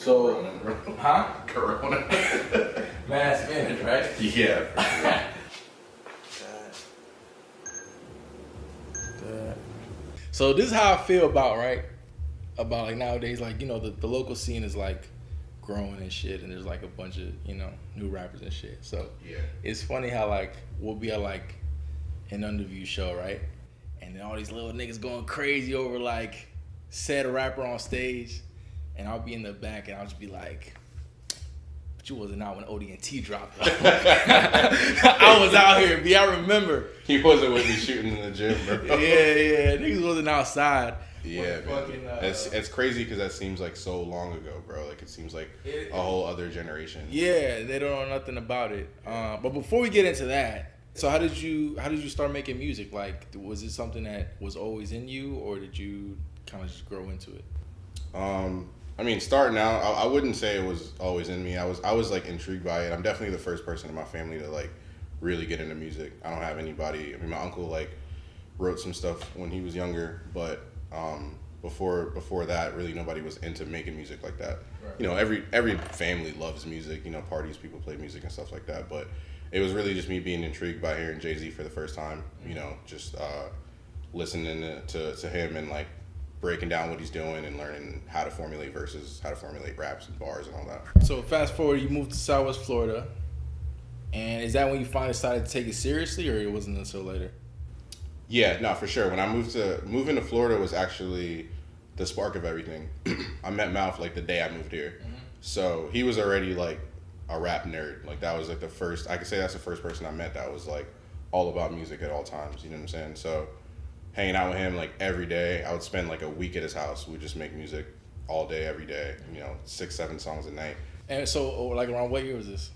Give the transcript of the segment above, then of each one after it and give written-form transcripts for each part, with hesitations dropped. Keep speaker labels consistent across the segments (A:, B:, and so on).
A: So, huh?
B: Corona.
A: Last minute, right?
B: Yeah.
A: So this is how I feel about like nowadays, like, you know, the local scene is like growing and shit, and there's like a bunch of, you know, new rappers and shit. So
B: Yeah.
A: it's funny how like we'll be at like an Underview show, right? And then all these little niggas going crazy over like said rapper on stage, and I'll be in the back and I'll just be like, but you wasn't out when ODNT dropped. I was out here, B. I remember.
B: He wasn't with me shooting in the gym, bro.
A: Yeah. Niggas wasn't outside.
B: Yeah, man.
A: Fucking,
B: it's crazy because that seems like so long ago, bro. Like it seems like a whole other generation.
A: Yeah, they don't know nothing about it. But before we get into that, so how did you start making music? Like, was it something that was always in you, or did you kind of just grow into it?
B: I mean, starting out, I wouldn't say it was always in me. I was like intrigued by it. I'm definitely the first person in my family to like really get into music. I don't have anybody. I mean, my uncle like wrote some stuff when he was younger, but before that, really nobody was into making music like that. Right. You know, every family loves music. You know, parties, people play music and stuff like that. But it was really just me being intrigued by hearing Jay-Z for the first time. You know, just listening to him and like breaking down what he's doing and learning how to formulate verses, how to formulate raps and bars and all that.
A: So fast forward, you moved to Southwest Florida, and is that when you finally decided to take it seriously, or it wasn't until later?
B: Yeah, no, for sure. When I moving to Florida was actually the spark of everything. I met Mouth like the day I moved here. Mm-hmm. So he was already like a rap nerd. Like that was like I could say that's the first person I met that was like all about music at all times. You know what I'm saying? So hanging out with him like every day, I would spend like a week at his house. We'd just make music all day, every day. You know, 6-7 songs a night.
A: And so like around what year was this?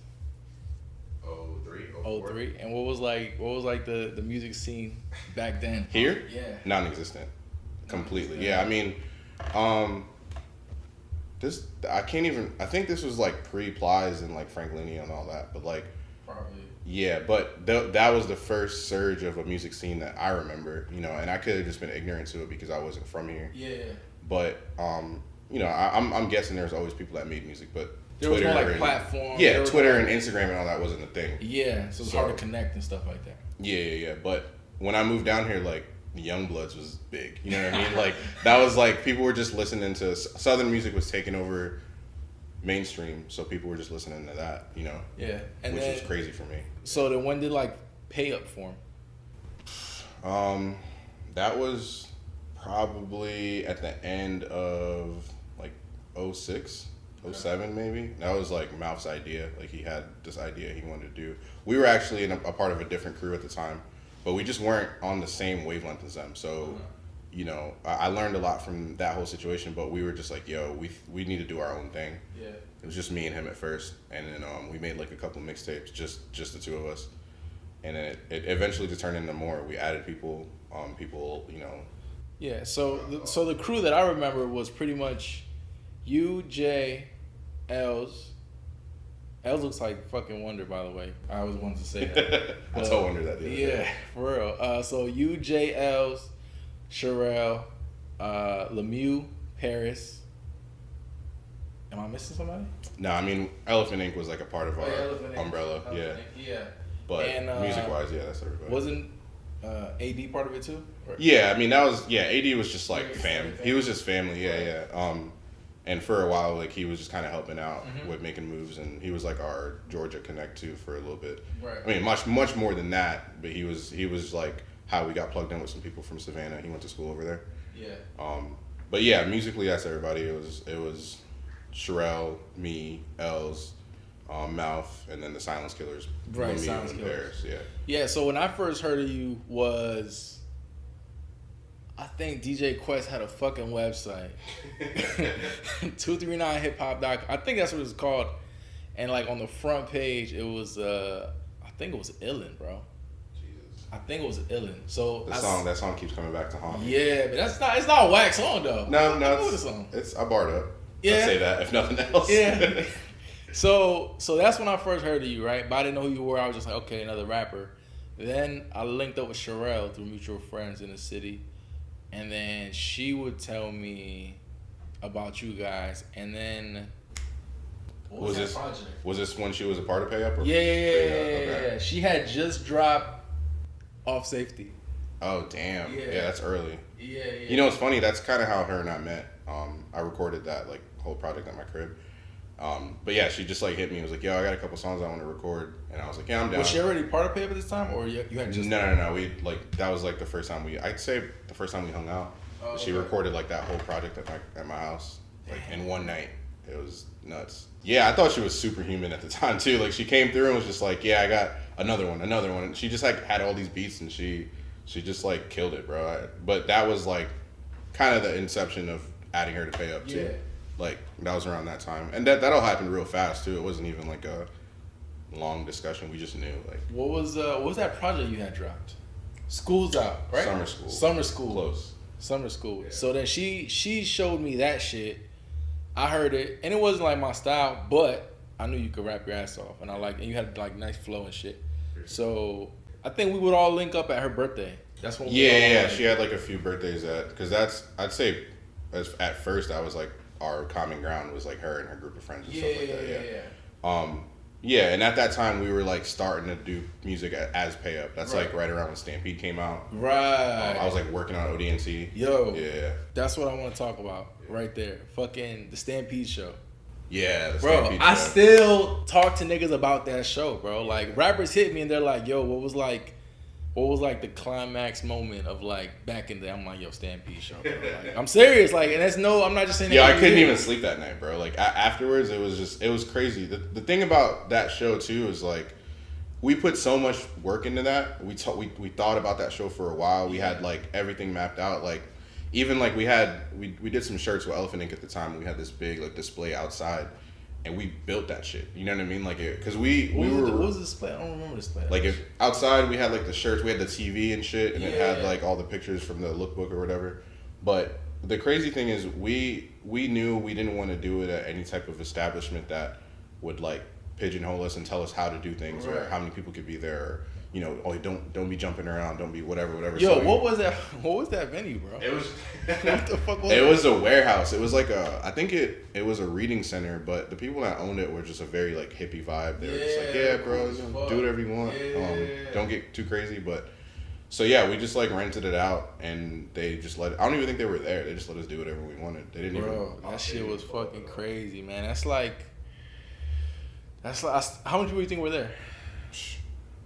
B: 03.
A: And what was like the music scene back then?
B: Here?
A: Yeah.
B: Non-existent. Completely. Yeah, I mean, I think this was like pre-Plies and like Franklini and all that, but like
A: probably. Yeah,
B: but that was the first surge of a music scene that I remember, you know, and I could have just been ignorant to it because I wasn't from here.
A: Yeah.
B: But you know, I'm guessing there's always people that made music, but
A: there was no like platform.
B: Yeah, Twitter and Instagram and all that wasn't a thing.
A: Yeah, so it's hard to connect and stuff like that.
B: Yeah. But when I moved down here, like the Youngbloods was big. You know what I mean? Like that was like people were just listening to Southern music was taking over mainstream, so people were just listening to that. You know?
A: Yeah,
B: which was crazy for me.
A: So then, when did like Payup form?
B: That was probably at the end of like 06. 07 maybe. That was like Mouth's idea. Like he had this idea he wanted to do. We were actually in a part of a different crew at the time, but we just weren't on the same wavelength as them. So, you know, I learned a lot from that whole situation. But we were just like, yo, we need to do our own thing. Yeah. It was just me and him at first, and then we made like a couple mixtapes, just the two of us, and then it eventually just turned into more. We added people, you know.
A: Yeah. So the crew that I remember was pretty much you, Jay, Els looks like fucking Wonder, by the way. I always wanted to say that.
B: I told Wonder that the other day.
A: Yeah, for real. So you, Jay, Els, Sherelle, Lemieux, Paris. Am I missing somebody?
B: No, I mean Elephant Ink was like a part of our umbrella.
A: Yeah.
B: But music-wise, yeah, that's everybody.
A: Wasn't AD part of it too? Or?
B: Yeah, I mean AD was just like fam. He was just family. Yeah. And for a while, like, he was just kind of helping out with making moves, and he was like our Georgia connect too for a little bit. Right. I mean, much more than that, but he was like how we got plugged in with some people from Savannah. He went to school over there. Yeah. But yeah, musically, that's everybody. It was Sherelle, me, Els, Mouth, and then the Silence Killers.
A: Right. Silence Killers.
B: Paris, yeah.
A: Yeah. So when I first heard of you was, I think DJ Quest had a fucking website. 239hiphop.com. I think that's what it's called. And like on the front page, it was I think it was Illin, bro. Jesus. I think it was Illin. So
B: that song keeps coming back to haunt me.
A: Yeah, but it's not a whack song though.
B: No,
A: it's
B: I barred up.
A: Yeah.
B: I'd say that if nothing else.
A: Yeah. So that's when I first heard of you, right? But I didn't know who you were. I was just like, okay, another rapper. Then I linked up with Sherelle through mutual friends in the city. And then she would tell me about you guys. And then What was that project?
B: Was this when she was a part of Payup?
A: Yeah. Okay. She had just dropped Off Safety.
B: Oh damn! Yeah, that's early.
A: Yeah.
B: You know, it's funny. That's kind of how her and I met. I recorded that like whole project at my crib. But yeah, she just like hit me and was like, "Yo, I got a couple songs I want to record," and I was like, "Yeah, I'm down."
A: Was she already part of Payup at this time, or you had just?
B: No. We like that was like the first time I'd say the first time we hung out. Oh, she recorded like that whole project at my house like in one night. It was nuts. Yeah, I thought she was superhuman at the time too. Like she came through and was just like, "Yeah, I got another one." And she just like had all these beats and she just like killed it, bro. But that was like kind of the inception of adding her to Payup too. Yeah. Like that was around that time, and that all happened real fast too. It wasn't even like a long discussion. We just knew. Like
A: what was that project you had dropped? School's Out, right? Summer School.
B: Close.
A: Summer School. Yeah. So then she showed me that shit. I heard it, and it wasn't like my style, but I knew you could rap your ass off, and and you had like nice flow and shit. So I think we would all link up at her birthday. That's when.
B: Yeah. She had like a few birthdays because I'd say at first I was like. Our common ground was like her and her group of friends and stuff like that. Yeah. And at that time we were like starting to do music as Payup. That's like right around when Stampede came out.
A: Right.
B: I was like working on ODNT.
A: Yo. Yeah. That's what I want to talk about right there. Fucking the Stampede show.
B: Yeah, the
A: bro.
B: Stampede
A: I
B: show.
A: still talk to niggas about that show, bro. Like rappers hit me and they're like, "Yo, what was like the climax moment of like back in the day?" I'm like, "Yo, Stampede show, bro." Like, I'm serious, like, and I'm not just saying.
B: Yeah, I couldn't even sleep that night, bro. Like afterwards, it was crazy. The thing about that show too is like we put so much work into that. We thought about that show for a while. We had like everything mapped out. Like even like we did some shirts with Elephant Ink at the time. We had this big like display outside. And we built that shit. You know what I mean? Like, because what
A: was the display? I don't remember the display.
B: Like, if outside we had like the shirts, we had the TV and shit, and it had like all the pictures from the lookbook or whatever. But the crazy thing is, we knew we didn't want to do it at any type of establishment that would like pigeonhole us and tell us how to do things or how many people could be there. Or, you know, don't be jumping around, don't be whatever.
A: Yo, what was that venue, bro?
B: It was
A: what the fuck was
B: it? It was a warehouse. It was like I think it was a reading center, but the people that owned it were just a very like hippie vibe. They were just like, yeah, bro, do whatever you want. Don't get too crazy, but so yeah, we just like rented it out and they just I don't even think they were there. They just let us do whatever we wanted. They didn't
A: that shit was fucking crazy, man. That's like how many people do you think were there?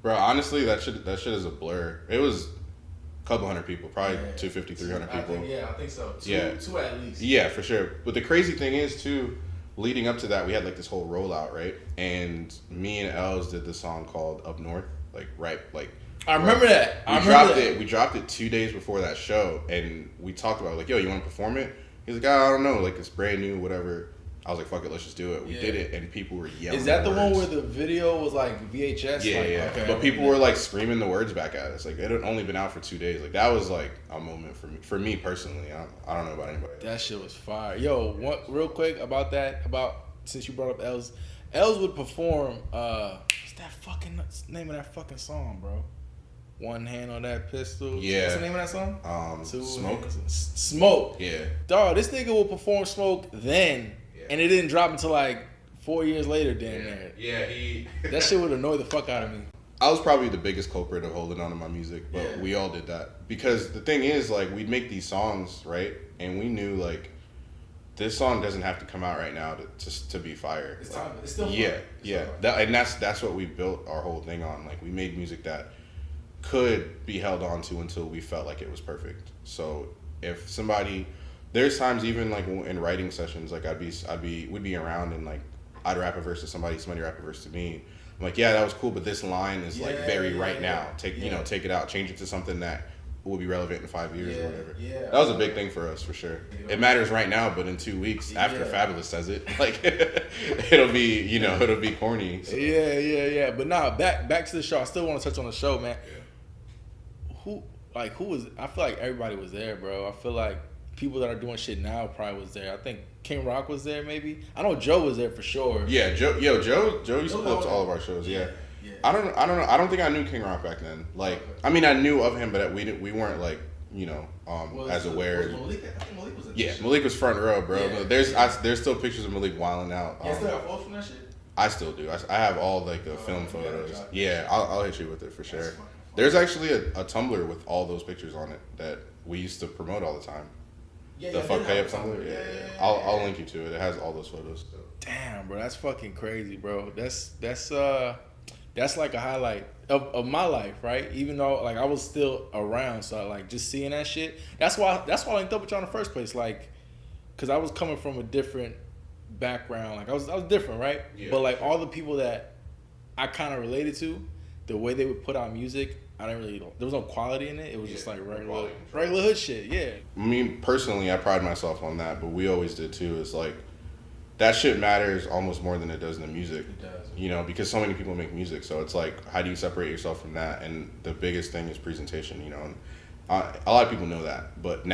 B: Bro, honestly, that shit is a blur. It was a couple hundred people, probably 250, 300 people.
A: I think so. Two at least.
B: Yeah, for sure. But the crazy thing is, too, leading up to that, we had like this whole rollout, right? And me and Els did this song called Up North,
A: I remember that.
B: We dropped it 2 days before that show, and we talked about it, like, yo, you want to perform it? He's like, I don't know, like it's brand new, whatever. I was like, fuck it, let's just do it. We did it, and people were yelling.
A: Is that the one where the video was like VHS?
B: Yeah, Okay, but people were like screaming the words back at us. Like it had only been out for 2 days. Like that was like a moment for me personally. I don't know about anybody else.
A: That shit was fire. Yo, real quick about since you brought up Els would perform. What's that fucking name of that fucking song, bro? One hand on that pistol.
B: Yeah.
A: What's the name of that song?
B: Smoke.
A: Smoke.
B: Yeah.
A: Dog, this nigga will perform Smoke then. And it didn't drop until like 4 years later, damn near.
B: Yeah,
A: that shit would annoy the fuck out of me.
B: I was probably the biggest culprit of holding on to my music, but we all did that. Because the thing is, like, we'd make these songs, right? And we knew, like, this song doesn't have to come out right now to be fire.
A: It's time. It's still
B: fire. Yeah. That's what we built our whole thing on. Like, we made music that could be held on to until we felt like it was perfect. So if somebody... There's times even like in writing sessions, like we'd be around and like I'd rap a verse to somebody rap a verse to me. I'm like, yeah, that was cool, but this line is like very right now. Take it out, change it to something that will be relevant in 5 years or whatever. Yeah. That was a big thing for us for sure. It matters right now, but in 2 weeks after Fabulous says it, like it'll be corny. So.
A: Yeah. But nah, back to the show. I still want to touch on the show, man. Yeah. Who was? I feel like everybody was there, bro. I feel like people that are doing shit now probably was there. I think King Rock was there, maybe. I know Joe was there for sure.
B: Yeah, Joe used to pull up to all of our shows. Yeah. I don't know. I don't think I knew King Rock back then. Like, I mean, I knew of him, but we weren't like, as aware.
A: Was Malik, I think Malik was in
B: Yeah, Malik was front row, bro.
A: Yeah.
B: But there's still pictures of Malik wilding out.
A: You still got photos from that shit?
B: I still do. I have all like the film photos. Yeah, I'll hit you with it for sure.
A: Fun.
B: There's actually a Tumblr with all those pictures on it that we used to promote all the time. The fuck Payup Tumblr. Yeah. I'll link you to it. It has all those photos.
A: Damn, bro, that's fucking crazy, bro. That's like a highlight of my life, right? Even though like I was still around, so like just seeing that shit. That's why I linked up with y'all in the first place, like, cause I was coming from a different background. Like I was different, right? Yeah. But like all the people that I kind of related to, the way they would put out music, I didn't really. There was no quality in it. It was just like regular hood shit. Yeah.
B: I mean, personally, I pride myself on that, but we always did too. It's like that shit matters almost more than it does in the music.
A: It does.
B: You know, because so many people make music, so it's like, how do you separate yourself from that? And the biggest thing is presentation. You know, and a lot of people know that, but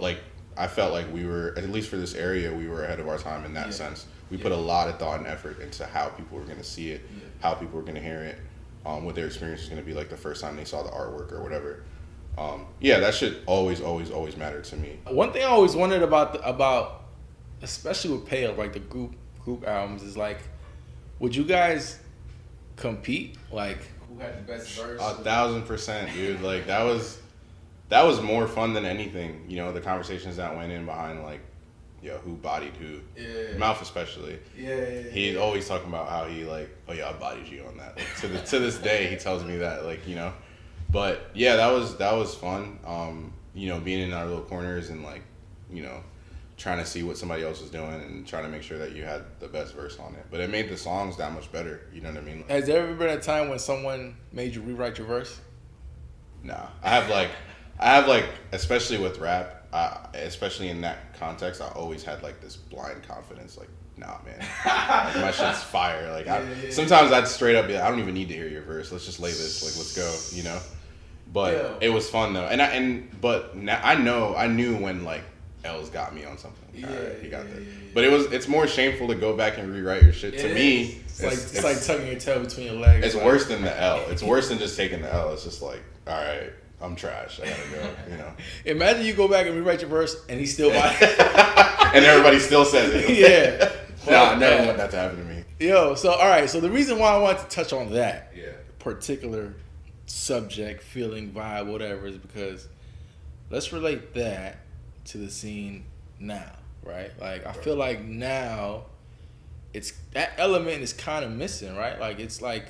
B: like I felt like we were, at least for this area, we were ahead of our time in that sense. We put a lot of thought and effort into how people were going to see it, how people were going to hear it. What their experience is going to be like the first time they saw the artwork or whatever. That shit always mattered to me.
A: One thing I always wondered about especially with Payup, like the group albums, is like, would you guys compete? Like, who had the best verse?
B: 1,000%, dude. Like that was more fun than anything. You know, the conversations that went in behind like, yo, who bodied who? Yeah. Mouth especially.
A: Yeah.
B: He's always talking about how he like, oh yeah, I bodied you on that. Like, to this day, he tells me that, like, you know. But yeah, that was fun. You know, being in our little corners and like, you know, trying to see what somebody else was doing and trying to make sure that you had the best verse on it. But it made the songs that much better. You know what I mean?
A: Has there ever been a time when someone made you rewrite your verse?
B: Nah, I have like, especially with rap. Especially in that context, I always had like this blind confidence, like, nah, man, like, my shit's fire. Like, sometimes I'd straight up be like, I don't even need to hear your verse. Let's just lay this. Like, let's go, you know. But it was fun though, but now I knew when like L's got me on something. All right, he got that. But it's more shameful to go back and rewrite your shit. To me,
A: it's like tucking your tail between your legs.
B: It's worse than the L. It's worse than just taking the L. It's just like, all right, I'm trash. I gotta go. You know.
A: Imagine you go back and rewrite your verse, and he still buys it,
B: and everybody still says it.
A: Yeah.
B: Nah, I never want that to happen to me.
A: Yo, so all right. So the reason why I wanted to touch on that particular subject, feeling, vibe, whatever, is because let's relate that to the scene now, right? Like I feel like now, it's that element is kind of missing, right? Like it's like.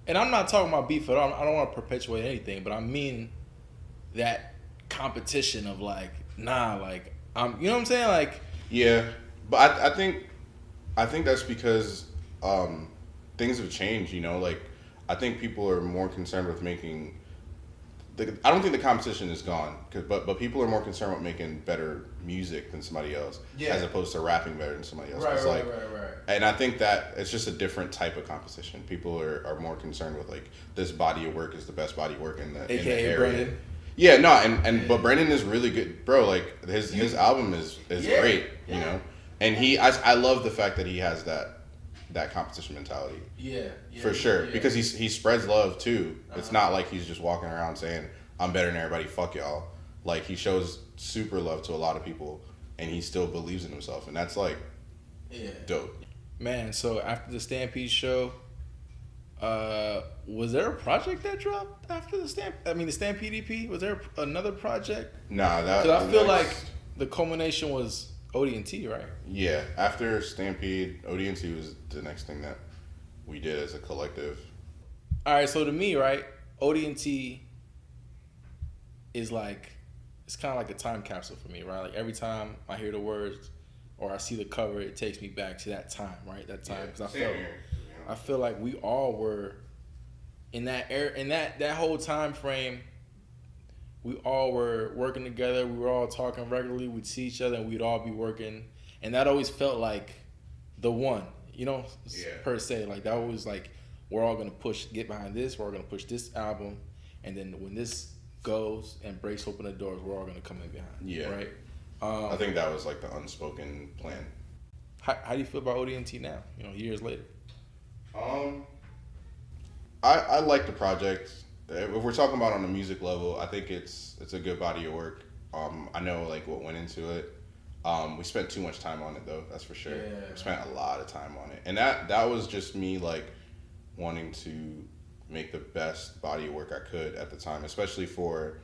A: And I'm not talking about beef at all. I don't want to perpetuate anything, but I mean that competition of like, nah, like you know what I'm saying? Like,
B: yeah, but I think that's because things have changed. You know, like I think people are more concerned with making. I don't think the competition is gone, but people are more concerned with making better music than somebody else, as opposed to rapping better than somebody else.
A: Right.
B: And I think that it's just a different type of competition. People are more concerned with like this body of work is the best body of work in the area.
A: Brandon.
B: Yeah, no, but Brandon is really good, bro. Like his album is great, you know. And I love the fact that he has that competition mentality. For sure. Yeah. Because he spreads love too. It's not like he's just walking around saying, I'm better than everybody, fuck y'all. Like he shows super love to a lot of people and he still believes in himself, and that's like dope.
A: Man, so after the Stampede show, was there a project that dropped after the Stampede EP? Was there another project?
B: Nah, that.
A: Because I feel like the culmination was ODNT, right?
B: Yeah, after Stampede, ODNT was the next thing that we did as a collective.
A: All right, so to me, right, ODNT is like, it's kind of like a time capsule for me, right? Like every time I hear the words or I see the cover, it takes me back to that time, right? That time, because I feel like we all were in that era, in that whole time frame. We all were working together. We were all talking regularly. We'd see each other, and we'd all be working. And that always felt like the one, you know, per se. Like that was like, we're all gonna get behind this. We're all gonna push this album, and then when this goes and breaks open the doors, we're all gonna come in behind. Yeah. Right.
B: I think that was like the unspoken plan.
A: How do you feel about ODNT now? You know, years later.
B: I like the project. If we're talking about on a music level, I think it's a good body of work. I know like what went into it. We spent too much time on it though, that's for sure.
A: Yeah.
B: We spent a lot of time on it. And that was just me like wanting to make the best body of work I could at the time, especially for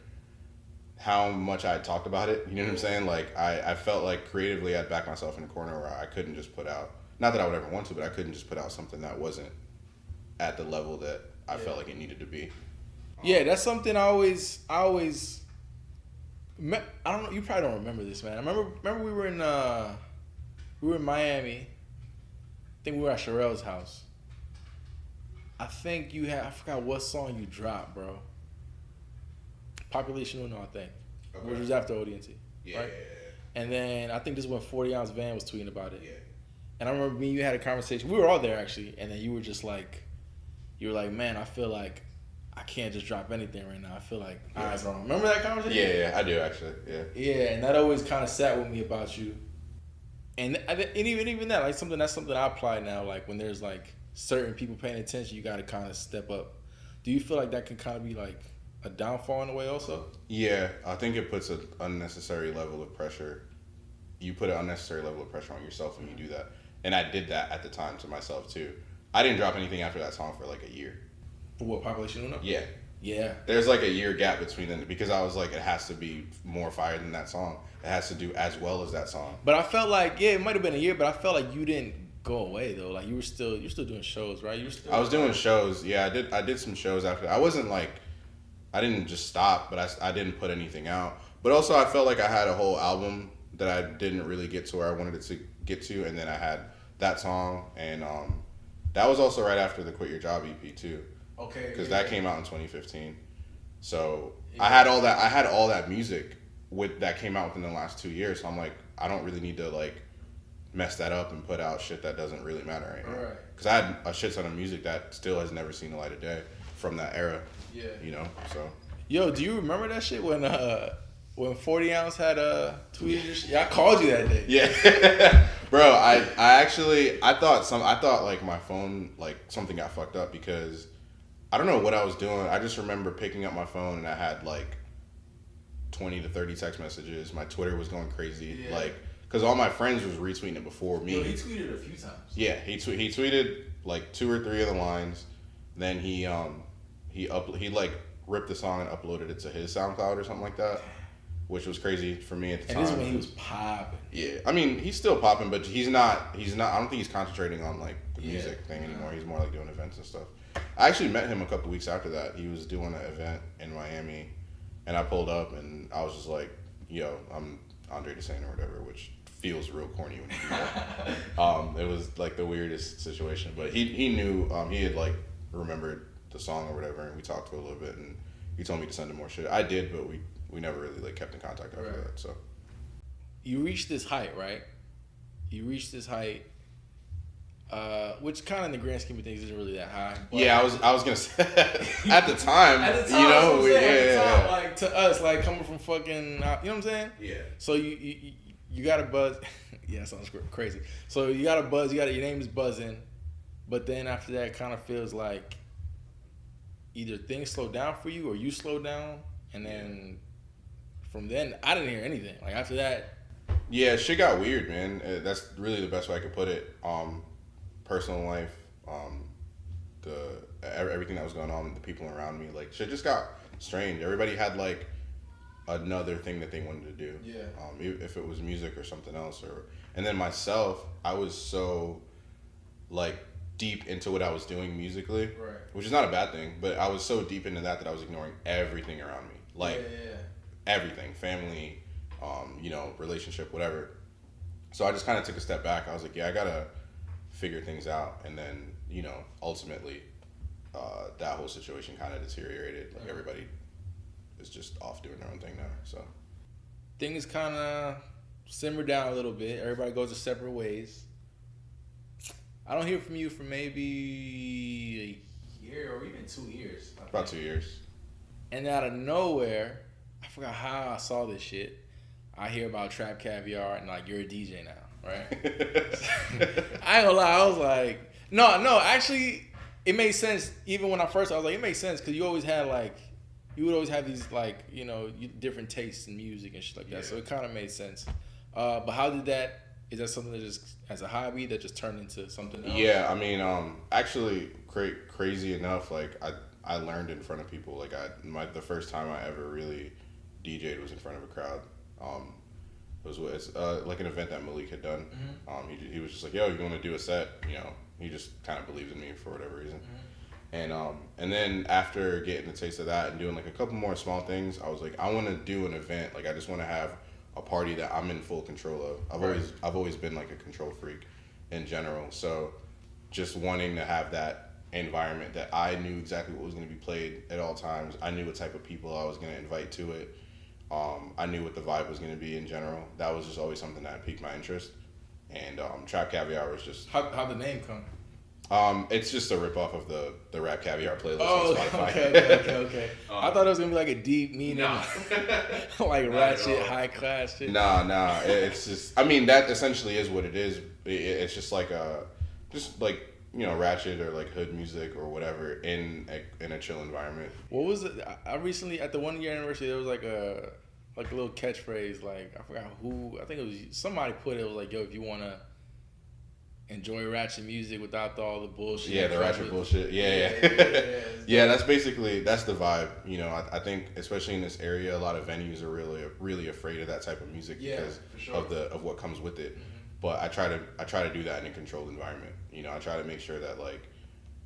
B: how much I had talked about it. You know what I'm saying? Like I felt like creatively I'd back myself in a corner where I couldn't just put out, not that I would ever want to, but I couldn't just put out something that wasn't at the level that I felt like it needed to be.
A: Yeah, that's something I always I don't know, you probably don't remember this, man. I remember we were in Miami. I think we were at Sherelle's house. I think I forgot what song you dropped, bro. Population Uno, I think.
B: Okay.
A: Which was after ODNT.
B: Yeah.
A: Right? And then I think this is when 40 Ounce Van was tweeting about it.
B: Yeah.
A: And I remember me and you had a conversation. We were all there actually, and then you were like, man, I feel like I can't just drop anything right now. I feel like, all right, bro. Remember that conversation?
B: Yeah, I do actually. Yeah.
A: Yeah, and that always kind of sat with me about you. And even that, like something I apply now. Like when there's like certain people paying attention, you got to kind of step up. Do you feel like that can kind of be like a downfall in a way also?
B: Yeah, I think it puts an unnecessary level of pressure. You put an unnecessary level of pressure on yourself when you do that. And I did that at the time to myself too. I didn't drop anything after that song for like a year.
A: For what, Population Uno?
B: Yeah.
A: Yeah.
B: There's like a year gap between them because I was like, it has to be more fire than that song. It has to do as well as that song.
A: But I felt like, yeah, it might have been a year, but I felt like you didn't go away though. Like you're still doing shows, right?
B: I was doing shows. Yeah, I did some shows after. I wasn't like, I didn't just stop, but I didn't put anything out. But also I felt like I had a whole album that I didn't really get to where I wanted it to get to, and then I had that song, and that was also right after the Quit Your Job EP too.
A: Okay.
B: Because that came out in 2015. So I had all that music that came out within the last 2 years. So I'm like, I don't really need to like mess that up and put out shit that doesn't really matter right now.
A: Right.
B: Because I had a shit ton of music that still has never seen the light of day from that era.
A: Yeah.
B: You know, so.
A: Yo, do you remember that shit when 40 Ounce had tweeted your shit? Yeah, I called you that day.
B: Yeah. Bro, I thought like my phone, like something got fucked up because I don't know what I was doing. I just remember picking up my phone and I had like 20 to 30 text messages. My Twitter was going crazy. Yeah. Like, because all my friends was retweeting it before me.
A: Yo, he tweeted a few times.
B: Yeah, he tweeted like 2 or 3 of the lines. Then he like ripped the song and uploaded it to his SoundCloud or something like that, which was crazy for me at the time.
A: And this is when he was popping.
B: Yeah, I mean he's still popping, but he's not. I don't think he's concentrating on like the music thing anymore. He's more like doing events and stuff. I actually met him a couple weeks after that. He was doing an event in Miami, and I pulled up and I was just like, "Yo, I'm Andre Desaint or whatever," which feels real corny when you do that. It was like the weirdest situation, but he knew. He had like remembered the song or whatever, and we talked for a little bit, and he told me to send him more shit. I did, but we never really like kept in contact after that. So
A: you reached this height, right? Which kind of in the grand scheme of things isn't really that high.
B: Yeah, I was gonna say at the time, you know,
A: like to us, like coming from fucking, you know what I'm saying?
B: Yeah.
A: So you got a buzz. Yeah, that sounds crazy. So you got a buzz. Your name is buzzing, but then after that, it kind of feels like either things slow down for you or you slow down, and then from then I didn't hear anything. Like after that.
B: Yeah, shit got weird, man. That's really the best way I could put it. Personal life, everything that was going on, the people around me, like shit just got strange. Everybody had like another thing that they wanted to do.
A: Yeah.
B: If it was music or something else, and then myself, I was so like deep into what I was doing musically,
A: right.
B: Which is not a bad thing, but I was so deep into that I was ignoring everything around me, like everything, family, you know, relationship, whatever. So I just kind of took a step back. I was like, yeah, I gotta figure things out, and then, you know, ultimately that whole situation kind of deteriorated. Like everybody is just off doing their own thing now, so
A: things kind of simmer down a little bit. Everybody goes their separate ways. I don't hear from you for maybe a year or even 2 years.
B: About 2 years. And
A: out of nowhere, I forgot how I saw this shit. I hear about Trap Caviar and like you're a DJ now, right? I ain't gonna lie, I was like, no, actually, it made sense. Even when I was like, it made sense because you would always have these like, you know, different tastes in music and shit like that. So it kind of made sense. But how did that? Is that something that just as a hobby that just turned into something else?
B: Yeah, I mean, actually, crazy enough, like I learned in front of people. Like the first time I ever really DJ'd was in front of a crowd. It's like an event that Malik had done. Mm-hmm. He was just like, yo, you want to do a set? You know, he just kind of believes in me for whatever reason. Mm-hmm. And then after getting the taste of that and doing like a couple more small things, I was like, I want to do an event. Like I just want to have a party that I'm in full control of. I've always been like a control freak in general. So just wanting to have that environment that I knew exactly what was going to be played at all times. I knew what type of people I was going to invite to it. I knew what the vibe was going to be in general. That was just always something that piqued my interest. And Trap Caviar was just...
A: How'd the name come?
B: It's just a ripoff of the Rap Caviar playlist
A: on Spotify. Okay. I thought it was going to be like a deep meaning, like ratchet, high class shit.
B: Nah. It's just... I mean, that essentially is what it is. It's just like ratchet or like hood music or whatever in a chill environment.
A: What was it? I recently at the 1 year anniversary there was like a little catchphrase, like I forgot who, I think it was somebody put it, was like, yo, if you wanna enjoy ratchet music without all the bullshit.
B: Yeah, the ratchet bullshit. Yeah. Yeah, that's the vibe. You know, I think especially in this area, a lot of venues are really afraid of that type of music because of what comes with it. Mm-hmm. But I try to do that in a controlled environment. You know, I try to make sure that like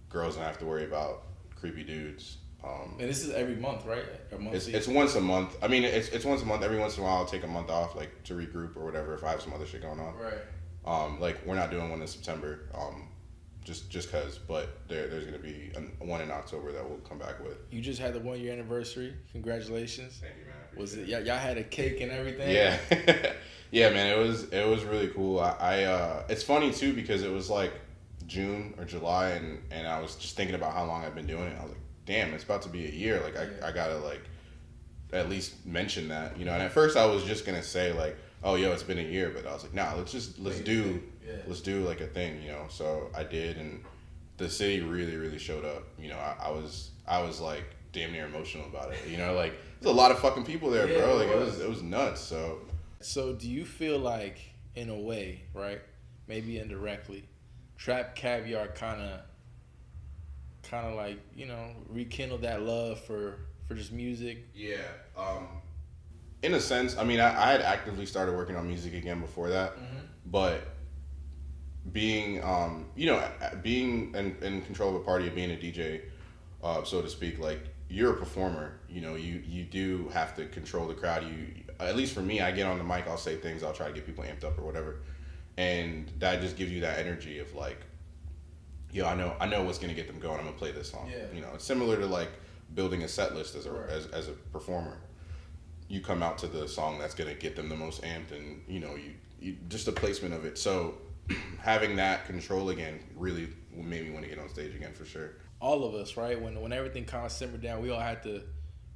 B: girls don't have to worry about creepy dudes.
A: And this is every month, right?
B: It's once a month. I mean, it's once a month. Every once in a while, I'll take a month off, like to regroup or whatever if I have some other shit going on.
A: Right.
B: Like we're not doing one in September, just cause. But there's gonna be one in October that we'll come back with.
A: You just had the 1 year anniversary. Congratulations.
B: Thank you, man.
A: Was it y'all had a cake and everything?
B: Yeah. Yeah, man. It was really cool. I it's funny too because it was like June or July and I was just thinking about how long I've been doing it. I was like, damn, it's about to be a year. Like I gotta like at least mention that, you know. And at first I was just gonna say like, oh yo, it's been a year, but I was like, nah, let's do like a thing, you know. So I did, and the city really showed up. You know, I was like damn near emotional about it. You know, like there's a lot of fucking people there, bro. Like it was nuts.
A: So do you feel like, in a way, right, maybe indirectly, Trap Caviar kind of like, you know, rekindled that love for just music?
B: Yeah. In a sense, I mean, I had actively started working on music again before that, but being, being in control of a party, being a DJ, so to speak, like, you're a performer, you know, you do have to control the crowd. At least for me, I get on the mic, I'll say things, I'll try to get people amped up or whatever. And that just gives you that energy of like, yo, I know what's gonna get them going. I'm gonna play this song. Yeah. You know, it's similar to like building a set list as a performer. You come out to the song that's gonna get them the most amped, and you know, you just the placement of it. So having that control again really made me want to get on stage again for sure.
A: All of us, right? When everything kind of simmered down, we all had to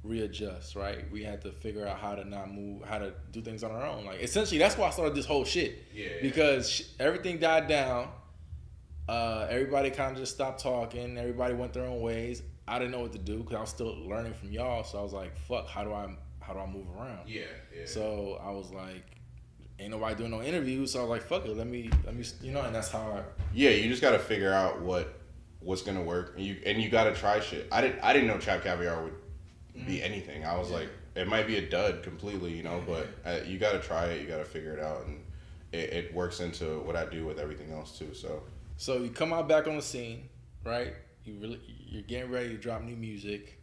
A: readjust, right? We had to figure out how to not move, how to do things on our own. Like essentially, that's why I started this whole shit. Yeah. Because everything died down. Everybody kind of just stopped talking. Everybody went their own ways. I didn't know what to do because I was still learning from y'all. So I was like, fuck, how do I move around? Yeah. So I was like, ain't nobody doing no interviews. So I was like, fuck it, let me, you know, and that's how
B: Yeah, you just got to figure out what's going to work. And you got to try shit. I didn't know Trap Caviar would be anything. I was like, it might be a dud completely, you know, but you got to try it. You got to figure it out. And it works into what I do with everything else too.
A: So you come out back on the scene, right? You're getting ready to drop new music,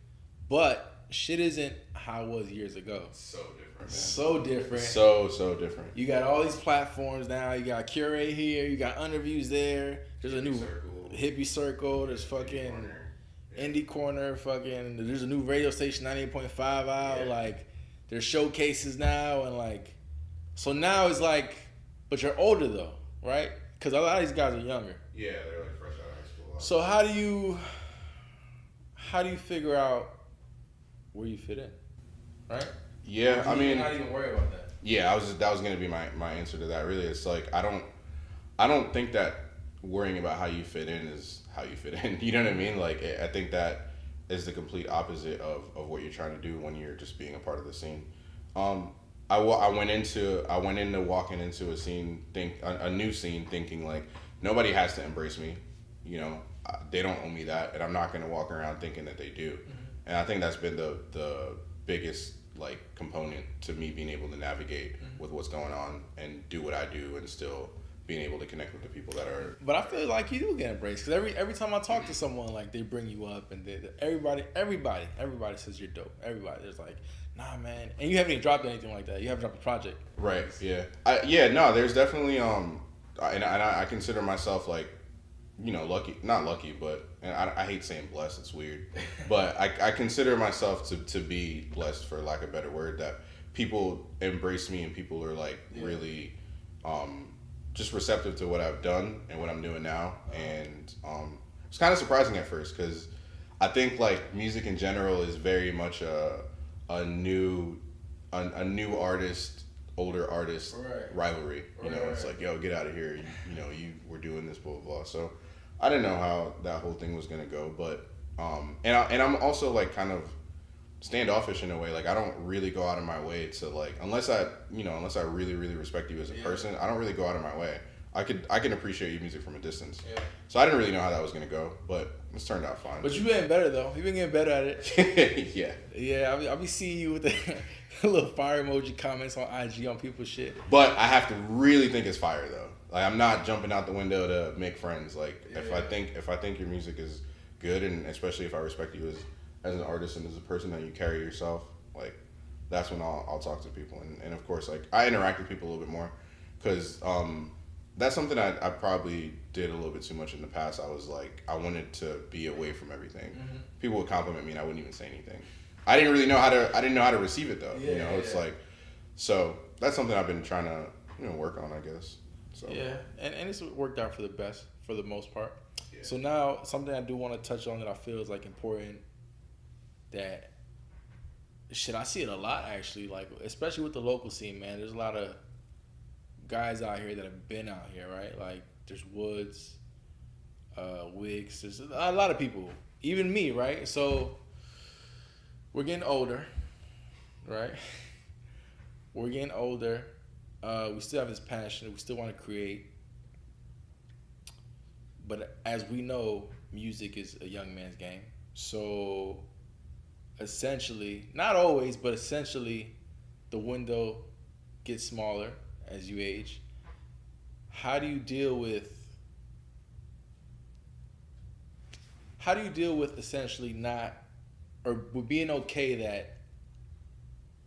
A: but shit isn't how it was years ago.
B: So different, man.
A: So different.
B: So different.
A: You got all these platforms now. You got Curate here. You got interviews there. There's a new Hippie Circle. There's fucking Indie Corner. Fucking there's a new radio station 98.5 out. Yeah. Like there's showcases now, and like so now it's like, but you're older though, right? Because a lot of these guys are younger.
B: Yeah, they're like fresh out of high school.
A: So how do you figure out where you fit in, right?
B: Yeah, I mean,
A: not even worry about that.
B: Yeah, that was gonna be my answer to that. Really, it's like I don't think that worrying about how you fit in is how you fit in. You know what I mean? Like I think that is the complete opposite of what you're trying to do when you're just being a part of the scene. I went into walking into a scene a new scene thinking like nobody has to embrace me, you know, they don't owe me that, and I'm not gonna walk around thinking that they do. Mm-hmm. And I think that's been the biggest like component to me being able to navigate with what's going on and do what I do and still being able to connect with the people that are.
A: But I feel like you do get embraced because every time I talk to someone, like they bring you up and everybody says you're dope. Everybody, there's like, nah, man, and you haven't even dropped anything like that. You haven't dropped a project.
B: Right. Yeah. No. There's definitely and I consider myself like, you know, lucky. Not lucky, but and I hate saying blessed. It's weird, but I consider myself to be blessed, for lack of a better word, that people embrace me and people are like really just receptive to what I've done and what I'm doing now. And it's kind of surprising at first because I think like music in general is very much a new artist, older artist rivalry. You know, it's like, yo, get out of here. You know, we're doing this, blah, blah, blah. So I didn't know how that whole thing was gonna go, but and I'm also like kind of standoffish in a way. Like I don't really go out of my way to like, unless I really, really respect you as a person, I don't really go out of my way. I can appreciate your music from a distance. Yeah. So I didn't really know how that was gonna go, but it's turned out fine.
A: But you've been better though. You've been getting better at it.
B: Yeah.
A: Yeah, I'll be seeing you with the little fire emoji comments on IG on people's shit.
B: But I have to really think it's fire though. Like I'm not jumping out the window to make friends. Like if I think your music is good, and especially if I respect you as an artist and as a person that you carry yourself, like that's when I'll talk to people. And of course, like I interact with people a little bit more because that's something I probably did a little bit too much in the past. I was like, I wanted to be away from everything. Mm-hmm. People would compliment me and I wouldn't even say anything. I didn't know how to receive it though. Yeah, it's like, so that's something I've been trying to, you know, work on, I guess. So
A: yeah, and it's worked out for the best for the most part. Yeah. So now something I do want to touch on that I feel is like important, that shit, I see it a lot actually, like especially with the local scene, man. There's a lot of guys out here that have been out here, right? Like there's Woods, Wiggs, there's a lot of people, even me, right? So we're getting older, right? We're getting older. We still have this passion. We still want to create. But as we know, music is a young man's game. So essentially, not always, but essentially, the window gets smaller as you age. How do you deal with essentially not, or with being okay that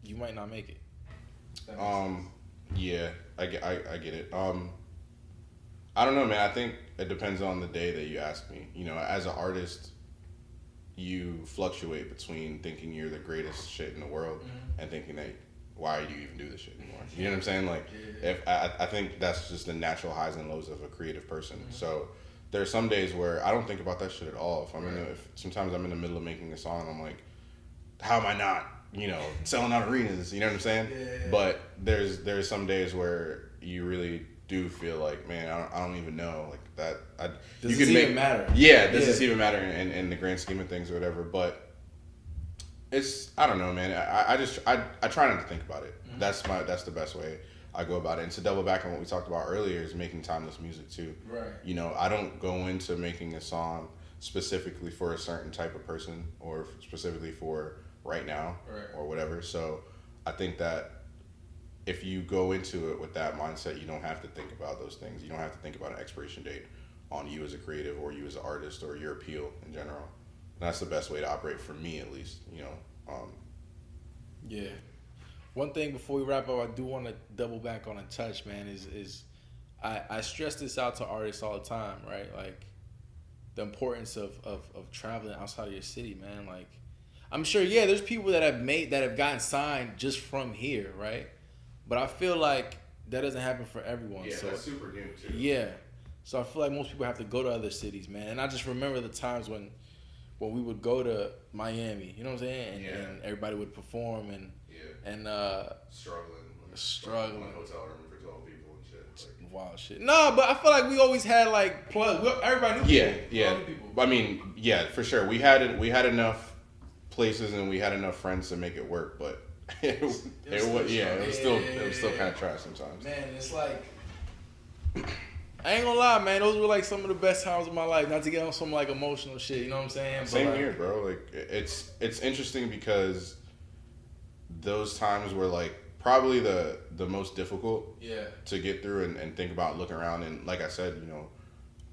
A: you might not make it?
B: Yeah, I get it. I don't know, man. I think it depends on the day that you ask me. You know, as an artist, you fluctuate between thinking you're the greatest shit in the world and thinking that, why do you even do this shit anymore? You know what I'm saying? Like, if I think that's just the natural highs and lows of a creative person. So there's some days where I don't think about that shit at all. If sometimes I'm in the middle of making a song, I'm like, how am I not, you know, selling out arenas? You know what I'm saying? Yeah. But there's some days where you really do feel like, man, I don't even know, like that.
A: Does this even matter?
B: Yeah, does this even matter in the grand scheme of things or whatever? But it's, I don't know, man. I try not to think about it. Mm-hmm. That's the best way I go about it. And to double back on what we talked about earlier is making timeless music too. Right. You know, I don't go into making a song specifically for a certain type of person or specifically for right now or whatever. So I think that if you go into it with that mindset, you don't have to think about those things. You don't have to think about an expiration date on you as a creative or you as an artist or your appeal in general. And that's the best way to operate for me, at least, you know.
A: Yeah. One thing before we wrap up, I do want to double back on a touch, man, is I stress this out to artists all the time, right? Like the importance of traveling outside of your city, man. Like I'm sure, yeah, there's people that have gotten signed just from here, right? But I feel like that doesn't happen for everyone.
B: Yeah,
A: so
B: that's super new too.
A: Yeah. So I feel like most people have to go to other cities, man. And I just remember the times when we would go to Miami, you know what I'm saying? And everybody would perform and struggling.
B: In a hotel room for 12 people and shit. Like,
A: wild shit. No, but I feel like we always had like plug. Everybody knew people.
B: Yeah. People. I mean, yeah, for sure. We had enough places and we had enough friends to make it work, but it was still kind of trash sometimes.
A: Man, it's like, I ain't gonna lie, man. Those were like some of the best times of my life. Not to get on some like emotional shit, you know what I'm saying?
B: Same here, bro. Like it's interesting because those times were like probably the most difficult to get through and think about, look around, and like I said, you know,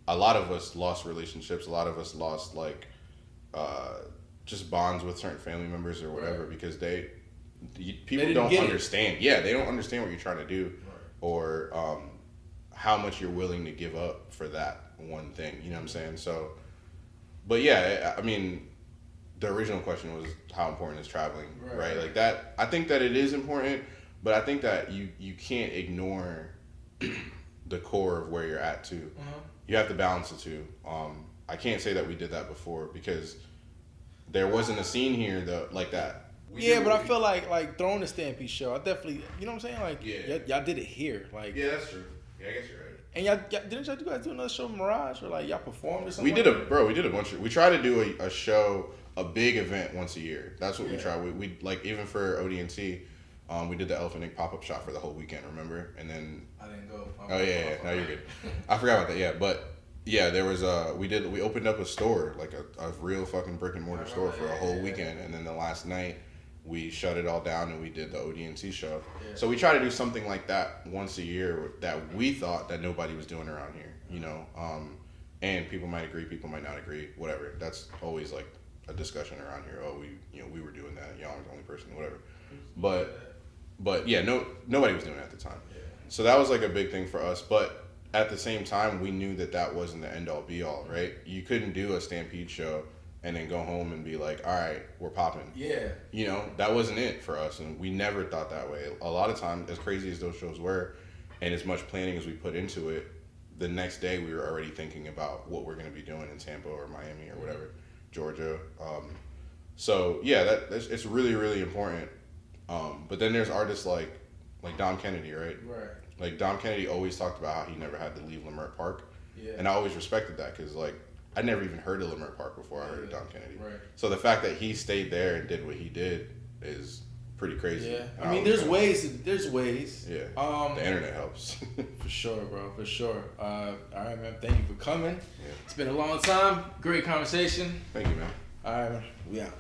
B: a lot of us lost relationships. A lot of us lost like just bonds with certain family members or whatever because people don't understand. Yeah, they don't understand what you're trying to do or how much you're willing to give up for that one thing. You know what I'm saying? So, but yeah, I mean, the original question was how important is traveling, right? Like that. I think that it is important, but I think that you can't ignore the core of where you're at too. You have to balance the two. I can't say that we did that before because there wasn't a scene here like that.
A: But I feel like throwing the Stampede show, I definitely, you know what I'm saying? Like, y'all did it here. Like,
B: yeah, that's true. Yeah, I guess you're right.
A: And didn't y'all guys do another show, Mirage, or like y'all performed or something?
B: We did a bunch of. We try to do a show, a big event once a year. That's what we try. We like even for ODNT, we did the Elephant Ink pop-up shop for the whole weekend. Remember? And then
A: I didn't go.
B: Oh yeah. No, you're good. I forgot about that. Yeah, but yeah, there was we opened up a store, like a real fucking brick and mortar store for a whole weekend, and then the last night we shut it all down and we did the ODNT show. Yeah. So we try to do something like that once a year that we thought that nobody was doing around here, you know. And people might agree, people might not agree, whatever. That's always like a discussion around here. Oh, we were doing that. Y'all aren't the only person, whatever. But yeah, nobody was doing it at the time. Yeah. So that was like a big thing for us. But at the same time, we knew that wasn't the end all be all, right? You couldn't do a Stampede show and then go home and be like, all right, we're popping. Yeah. You know, that wasn't it for us, and we never thought that way. A lot of times, as crazy as those shows were, and as much planning as we put into it, the next day we were already thinking about what we're going to be doing in Tampa or Miami or whatever, Georgia. So, yeah, it's really, really important. But then there's artists like Dom Kennedy, right? Right. Like, Dom Kennedy always talked about how he never had to leave Leimert Park. Yeah. And I always respected that because, like, I never even heard of Leimert Park before I heard of Dom Kennedy. Right. So the fact that he stayed there and did what he did is pretty crazy. Yeah.
A: I mean, there's ways.
B: Yeah. The internet helps.
A: For sure, bro. For sure. All right, man. Thank you for coming. Yeah. It's been a long time. Great conversation.
B: Thank you, man.
A: All right, man. We out.